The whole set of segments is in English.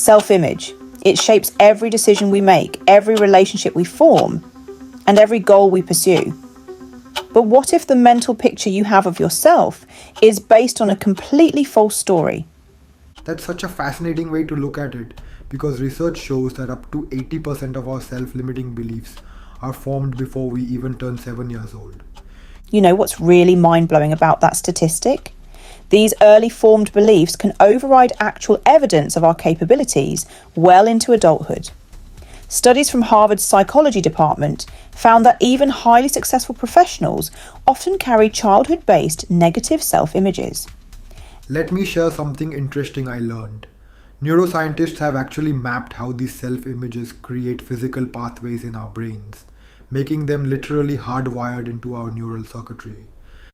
Self-image. It shapes every decision we make, every relationship we form, and every goal we pursue. But what if the mental picture you have of yourself is based on a completely false story? That's such a fascinating way to look at it, because research shows that up to 80% of our self-limiting beliefs are formed before we even turn 7 years old. You know what's really mind-blowing about that statistic? These early formed beliefs can override actual evidence of our capabilities well into adulthood. Studies from Harvard's psychology department found that even highly successful professionals often carry childhood-based negative self-images. Let me share something interesting I learned. Neuroscientists have actually mapped how these self-images create physical pathways in our brains, making them literally hardwired into our neural circuitry.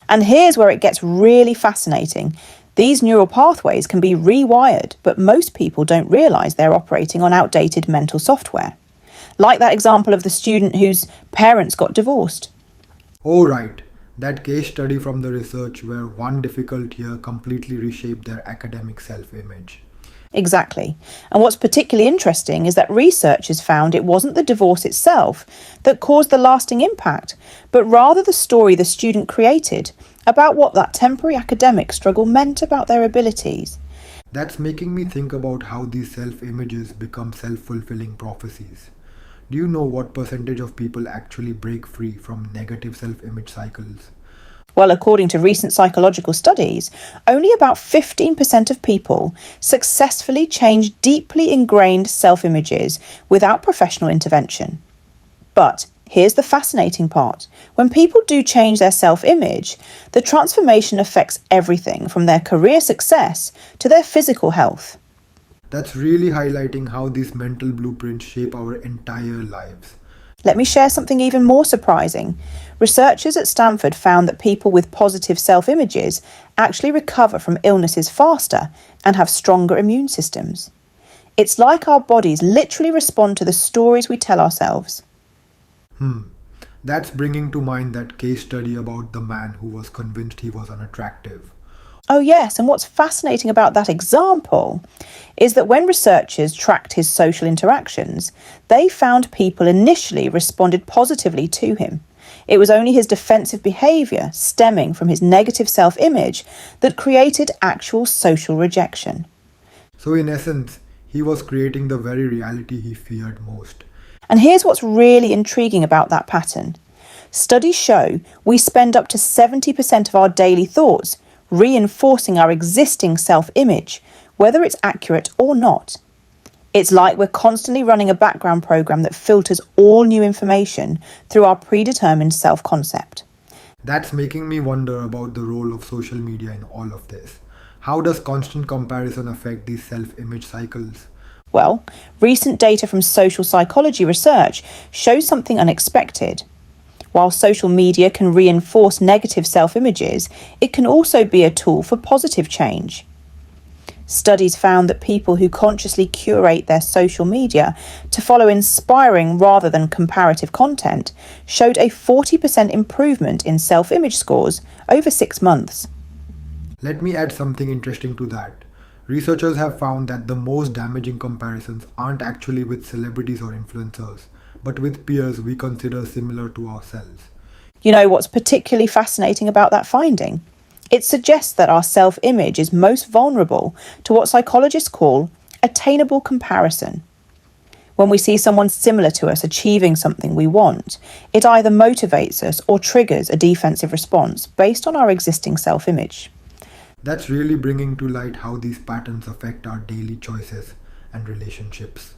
And here's where it gets really fascinating. These neural pathways can be rewired, but most people don't realise they're operating on outdated mental software. Like that example of the student whose parents got divorced. Oh right, that case study from the research where one difficult year completely reshaped their academic self-image. Exactly. And what's particularly interesting is that researchers found it wasn't the divorce itself that caused the lasting impact, but rather the story the student created about what that temporary academic struggle meant about their abilities. That's making me think about how these self-images become self-fulfilling prophecies. Do you know what percentage of people actually break free from negative self-image cycles? Well, according to recent psychological studies, only about 15% of people successfully change deeply ingrained self-images without professional intervention. But here's the fascinating part. When people do change their self-image, the transformation affects everything from their career success to their physical health. That's really highlighting how these mental blueprints shape our entire lives. Let me share something even more surprising. Researchers at Stanford found that people with positive self-images actually recover from illnesses faster and have stronger immune systems. It's like our bodies literally respond to the stories we tell ourselves. That's bringing to mind that case study about the man who was convinced he was unattractive. Oh yes, and what's fascinating about that example is that when researchers tracked his social interactions, they found people initially responded positively to him. It was only his defensive behaviour stemming from his negative self-image that created actual social rejection. So in essence, he was creating the very reality he feared most. And here's what's really intriguing about that pattern. Studies show we spend up to 70% of our daily thoughts reinforcing our existing self-image, whether it's accurate or not. It's like we're constantly running a background program that filters all new information through our predetermined self-concept. That's making me wonder about the role of social media in all of this. How does constant comparison affect these self-image cycles? Well, recent data from social psychology research shows something unexpected. While social media can reinforce negative self-images, it can also be a tool for positive change. Studies found that people who consciously curate their social media to follow inspiring rather than comparative content showed a 40% improvement in self-image scores over 6 months. Let me add something interesting to that. Researchers have found that the most damaging comparisons aren't actually with celebrities or influencers, but with peers we consider similar to ourselves. You know what's particularly fascinating about that finding? It suggests that our self-image is most vulnerable to what psychologists call attainable comparison. When we see someone similar to us achieving something we want, it either motivates us or triggers a defensive response based on our existing self-image. That's really bringing to light how these patterns affect our daily choices and relationships.